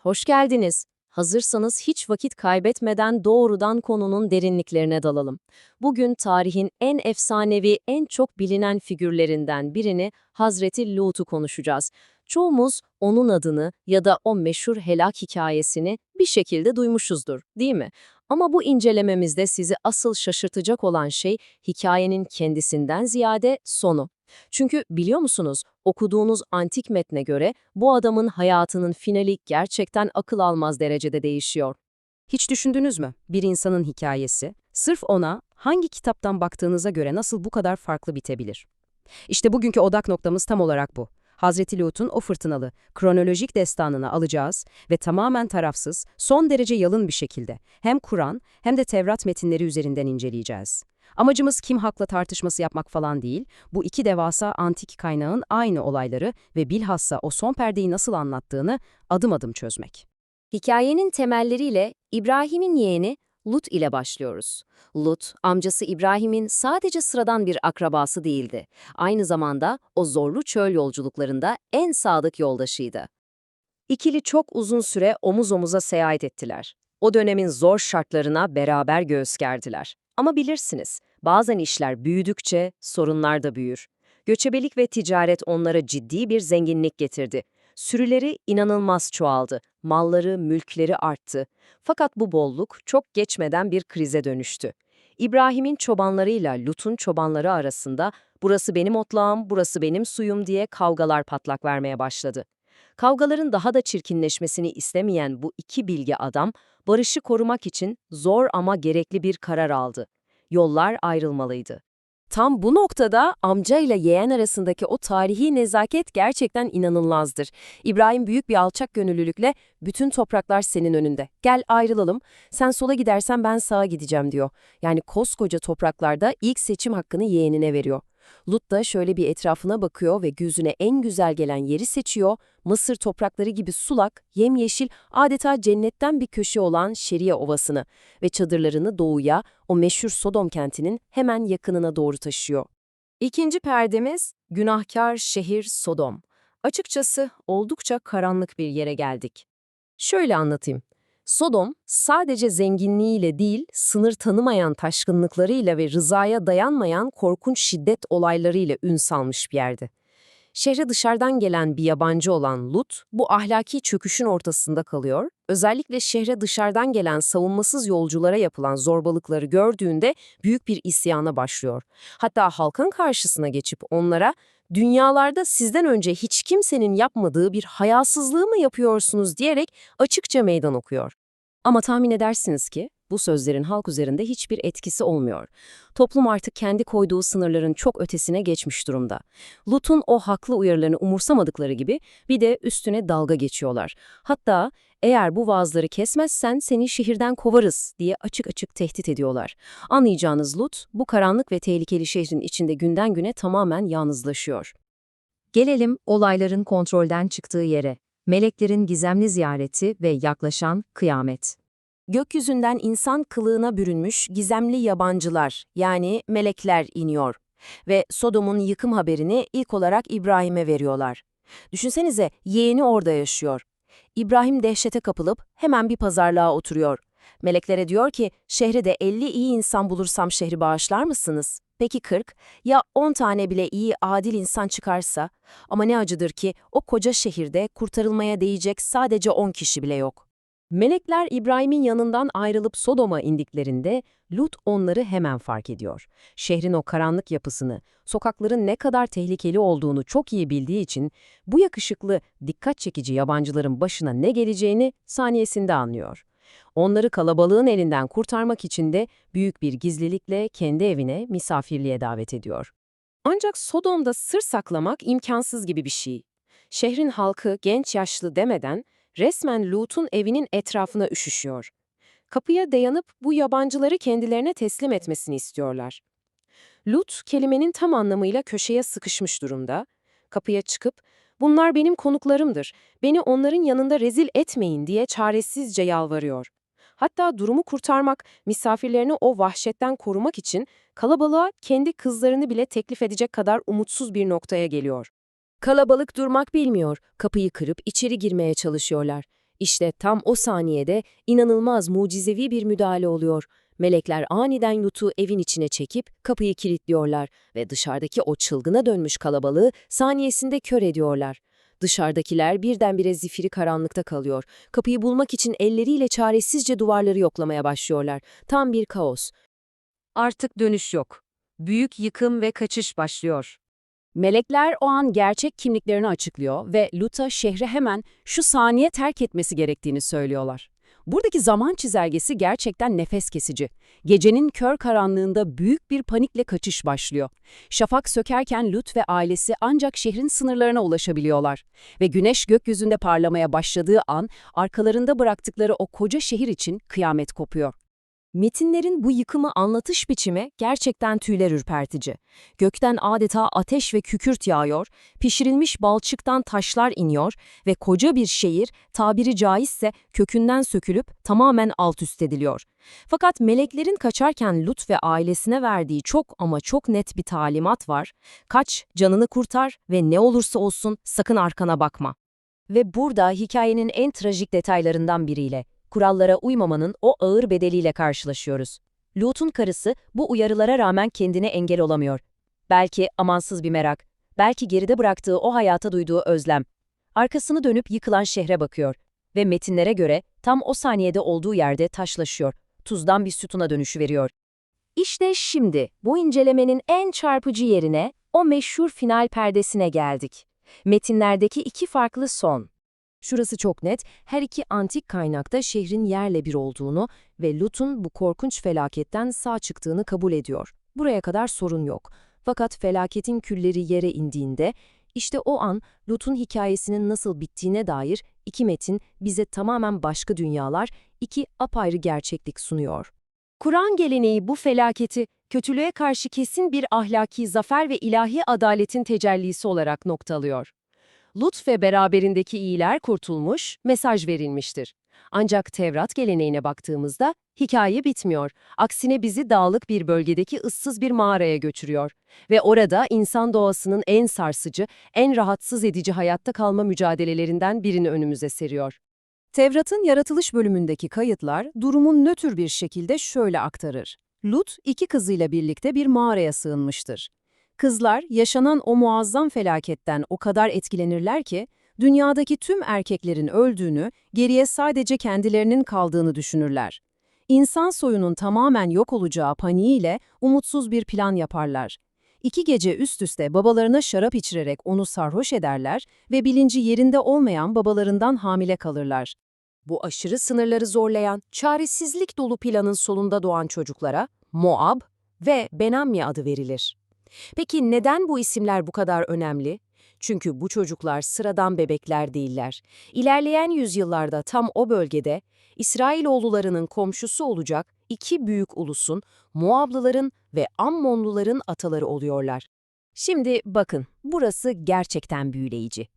hoş geldiniz. Hazırsanız hiç vakit kaybetmeden doğrudan konunun derinliklerine dalalım. Bugün tarihin en efsanevi, en çok bilinen figürlerinden birini Hazreti Lut'u konuşacağız. Çoğumuz onun adını ya da o meşhur helak hikayesini bir şekilde duymuşuzdur, değil mi? Ama bu incelememizde sizi asıl şaşırtacak olan şey hikayenin kendisinden ziyade sonu. Çünkü biliyor musunuz, okuduğunuz antik metne göre bu adamın hayatının finali gerçekten akıl almaz derecede değişiyor. Hiç düşündünüz mü? Bir insanın hikayesi, sırf ona hangi kitaptan baktığınıza göre nasıl bu kadar farklı bitebilir? İşte bugünkü odak noktamız tam olarak bu. Hazreti Lut'un o fırtınalı, kronolojik destanını alacağız ve tamamen tarafsız, son derece yalın bir şekilde hem Kur'an hem de Tevrat metinleri üzerinden inceleyeceğiz. Amacımız kim hakla tartışması yapmak falan değil, bu iki devasa antik kaynağın aynı olayları ve bilhassa o son perdeyi nasıl anlattığını adım adım çözmek. Hikayenin temelleriyle İbrahim'in yeğeni Lut ile başlıyoruz. Lut, amcası İbrahim'in sadece sıradan bir akrabası değildi. Aynı zamanda o zorlu çöl yolculuklarında en sadık yoldaşıydı. İkili çok uzun süre omuz omuza seyahat ettiler. O dönemin zor şartlarına beraber göğüs gerdiler. Ama bilirsiniz, bazen işler büyüdükçe sorunlar da büyür. Göçebelik ve ticaret onlara ciddi bir zenginlik getirdi. Sürüleri inanılmaz çoğaldı, malları, mülkleri arttı. Fakat bu bolluk çok geçmeden bir krize dönüştü. İbrahim'in çobanlarıyla Lut'un çobanları arasında "burası benim otlağım, burası benim suyum" diye kavgalar patlak vermeye başladı. Kavgaların daha da çirkinleşmesini istemeyen bu iki bilge adam, barışı korumak için zor ama gerekli bir karar aldı. Yollar ayrılmalıydı. Tam bu noktada amca ile yeğen arasındaki o tarihi nezaket gerçekten inanılmazdır. İbrahim büyük bir alçak gönüllülükle "bütün topraklar senin önünde. Gel ayrılalım. Sen sola gidersen ben sağa gideceğim" diyor. Yani koskoca topraklarda ilk seçim hakkını yeğenine veriyor. Lut da şöyle bir etrafına bakıyor ve gözüne en güzel gelen yeri seçiyor. Mısır toprakları gibi sulak, yemyeşil, adeta cennetten bir köşe olan Şeria Ovası'nı ve çadırlarını doğuya, o meşhur Sodom kentinin hemen yakınına doğru taşıyor. İkinci perdemiz, günahkar şehir Sodom. Açıkçası oldukça karanlık bir yere geldik. Şöyle anlatayım. Sodom, sadece zenginliğiyle değil, sınır tanımayan taşkınlıklarıyla ve rızaya dayanmayan korkunç şiddet olaylarıyla ün salmış bir yerdi. Şehre dışarıdan gelen bir yabancı olan Lut, bu ahlaki çöküşün ortasında kalıyor. Özellikle şehre dışarıdan gelen savunmasız yolculara yapılan zorbalıkları gördüğünde büyük bir isyana başlıyor. Hatta halkın karşısına geçip onlara "dünyalarda sizden önce hiç kimsenin yapmadığı bir hayasızlığı mı yapıyorsunuz?" diyerek açıkça meydan okuyor. Ama tahmin edersiniz ki bu sözlerin halk üzerinde hiçbir etkisi olmuyor. Toplum artık kendi koyduğu sınırların çok ötesine geçmiş durumda. Lut'un o haklı uyarılarını umursamadıkları gibi bir de üstüne dalga geçiyorlar. Hatta "eğer bu vaazları kesmezsen seni şehirden kovarız" diye açık açık tehdit ediyorlar. Anlayacağınız Lut, bu karanlık ve tehlikeli şehrin içinde günden güne tamamen yalnızlaşıyor. Gelelim olayların kontrolden çıktığı yere. Meleklerin gizemli ziyareti ve yaklaşan kıyamet. Gökyüzünden insan kılığına bürünmüş gizemli yabancılar, yani melekler iniyor ve Sodom'un yıkım haberini ilk olarak İbrahim'e veriyorlar. Düşünsenize, yeğeni orada yaşıyor. İbrahim dehşete kapılıp hemen bir pazarlığa oturuyor. Meleklere diyor ki, "şehre de 50 iyi insan bulursam şehri bağışlar mısınız?" Peki 40, ya 10 tane bile iyi, adil insan çıkarsa? Ama ne acıdır ki o koca şehirde kurtarılmaya değecek sadece 10 kişi bile yok. Melekler İbrahim'in yanından ayrılıp Sodom'a indiklerinde Lut onları hemen fark ediyor. Şehrin o karanlık yapısını, sokakların ne kadar tehlikeli olduğunu çok iyi bildiği için bu yakışıklı, dikkat çekici yabancıların başına ne geleceğini saniyesinde anlıyor. Onları kalabalığın elinden kurtarmak için de büyük bir gizlilikle kendi evine misafirliğe davet ediyor. Ancak Sodom'da sır saklamak imkansız gibi bir şey. Şehrin halkı genç yaşlı demeden resmen Lut'un evinin etrafına üşüşüyor. Kapıya dayanıp bu yabancıları kendilerine teslim etmesini istiyorlar. Lut, kelimenin tam anlamıyla köşeye sıkışmış durumda. Kapıya çıkıp "bunlar benim konuklarımdır, beni onların yanında rezil etmeyin" diye çaresizce yalvarıyor. Hatta durumu kurtarmak, misafirlerini o vahşetten korumak için kalabalığa kendi kızlarını bile teklif edecek kadar umutsuz bir noktaya geliyor. Kalabalık durmak bilmiyor, kapıyı kırıp içeri girmeye çalışıyorlar. İşte tam o saniyede inanılmaz mucizevi bir müdahale oluyor. Melekler aniden Lut'u evin içine çekip kapıyı kilitliyorlar ve dışarıdaki o çılgına dönmüş kalabalığı saniyesinde kör ediyorlar. Dışarıdakiler birdenbire zifiri karanlıkta kalıyor. Kapıyı bulmak için elleriyle çaresizce duvarları yoklamaya başlıyorlar. Tam bir kaos. Artık dönüş yok. Büyük yıkım ve kaçış başlıyor. Melekler o an gerçek kimliklerini açıklıyor ve Lut'a şehri hemen şu saniye terk etmesi gerektiğini söylüyorlar. Buradaki zaman çizelgesi gerçekten nefes kesici. Gecenin kör karanlığında büyük bir panikle kaçış başlıyor. Şafak sökerken Lut ve ailesi ancak şehrin sınırlarına ulaşabiliyorlar. Ve güneş gökyüzünde parlamaya başladığı an arkalarında bıraktıkları o koca şehir için kıyamet kopuyor. Metinlerin bu yıkımı anlatış biçimi gerçekten tüyler ürpertici. Gökten adeta ateş ve kükürt yağıyor, pişirilmiş balçıktan taşlar iniyor ve koca bir şehir tabiri caizse kökünden sökülüp tamamen alt üst ediliyor. Fakat meleklerin kaçarken Lut ve ailesine verdiği çok ama çok net bir talimat var. Kaç, canını kurtar ve ne olursa olsun sakın arkana bakma. Ve burada hikayenin en trajik detaylarından biriyle, kurallara uymamanın o ağır bedeliyle karşılaşıyoruz. Lut'un karısı bu uyarılara rağmen kendine engel olamıyor. Belki amansız bir merak, belki geride bıraktığı o hayata duyduğu özlem. Arkasını dönüp yıkılan şehre bakıyor ve metinlere göre tam o saniyede olduğu yerde taşlaşıyor, tuzdan bir sütuna dönüşüveriyor. İşte şimdi bu incelemenin en çarpıcı yerine, o meşhur final perdesine geldik. Metinlerdeki iki farklı son. Şurası çok net, her iki antik kaynakta şehrin yerle bir olduğunu ve Lut'un bu korkunç felaketten sağ çıktığını kabul ediyor. Buraya kadar sorun yok. Fakat felaketin külleri yere indiğinde, işte o an Lut'un hikayesinin nasıl bittiğine dair iki metin bize tamamen başka dünyalar, iki apayrı gerçeklik sunuyor. Kur'an geleneği bu felaketi, kötülüğe karşı kesin bir ahlaki zafer ve ilahi adaletin tecellisi olarak noktalıyor. Lut ve beraberindeki iyiler kurtulmuş, mesaj verilmiştir. Ancak Tevrat geleneğine baktığımızda hikaye bitmiyor. Aksine bizi dağlık bir bölgedeki ıssız bir mağaraya götürüyor. Ve orada insan doğasının en sarsıcı, en rahatsız edici hayatta kalma mücadelelerinden birini önümüze seriyor. Tevrat'ın yaratılış bölümündeki kayıtlar durumun nötr bir şekilde şöyle aktarır. Lut iki kızıyla birlikte bir mağaraya sığınmıştır. Kızlar yaşanan o muazzam felaketten o kadar etkilenirler ki, dünyadaki tüm erkeklerin öldüğünü, geriye sadece kendilerinin kaldığını düşünürler. İnsan soyunun tamamen yok olacağı paniğiyle umutsuz bir plan yaparlar. 2 gece üst üste babalarına şarap içirerek onu sarhoş ederler ve bilinci yerinde olmayan babalarından hamile kalırlar. Bu aşırı sınırları zorlayan, çaresizlik dolu planın solunda doğan çocuklara Moab ve Benammi adı verilir. Peki neden bu isimler bu kadar önemli? Çünkü bu çocuklar sıradan bebekler değiller. İlerleyen yüzyıllarda tam o bölgede İsrailoğullarının komşusu olacak iki büyük ulusun, Moablıların ve Ammonluların ataları oluyorlar. Şimdi bakın, burası gerçekten büyüleyici.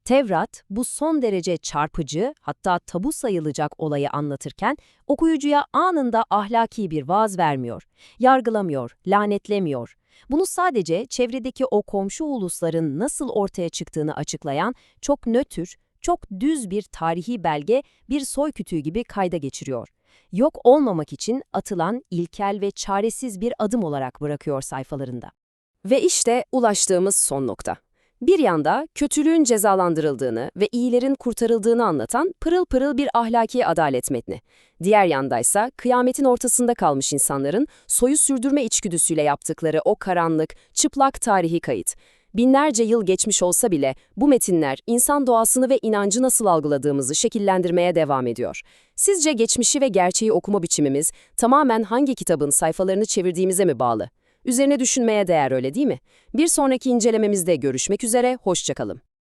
Tevrat, bu son derece çarpıcı, hatta tabu sayılacak olayı anlatırken, okuyucuya anında ahlaki bir vaaz vermiyor, yargılamıyor, lanetlemiyor. Bunu sadece çevredeki o komşu ulusların nasıl ortaya çıktığını açıklayan çok nötr, çok düz bir tarihi belge, bir soy kütüğü gibi kayda geçiriyor. Yok olmamak için atılan ilkel ve çaresiz bir adım olarak bırakıyor sayfalarında. Ve işte ulaştığımız son nokta. Bir yanda kötülüğün cezalandırıldığını ve iyilerin kurtarıldığını anlatan pırıl pırıl bir ahlaki adalet metni. Diğer yandaysa kıyametin ortasında kalmış insanların soyu sürdürme içgüdüsüyle yaptıkları o karanlık, çıplak tarihi kayıt. Binlerce yıl geçmiş olsa bile bu metinler insan doğasını ve inancı nasıl algıladığımızı şekillendirmeye devam ediyor. Sizce geçmişi ve gerçeği okuma biçimimiz tamamen hangi kitabın sayfalarını çevirdiğimize mi bağlı? Üzerine düşünmeye değer, öyle değil mi? Bir sonraki incelememizde görüşmek üzere, hoşça kalın.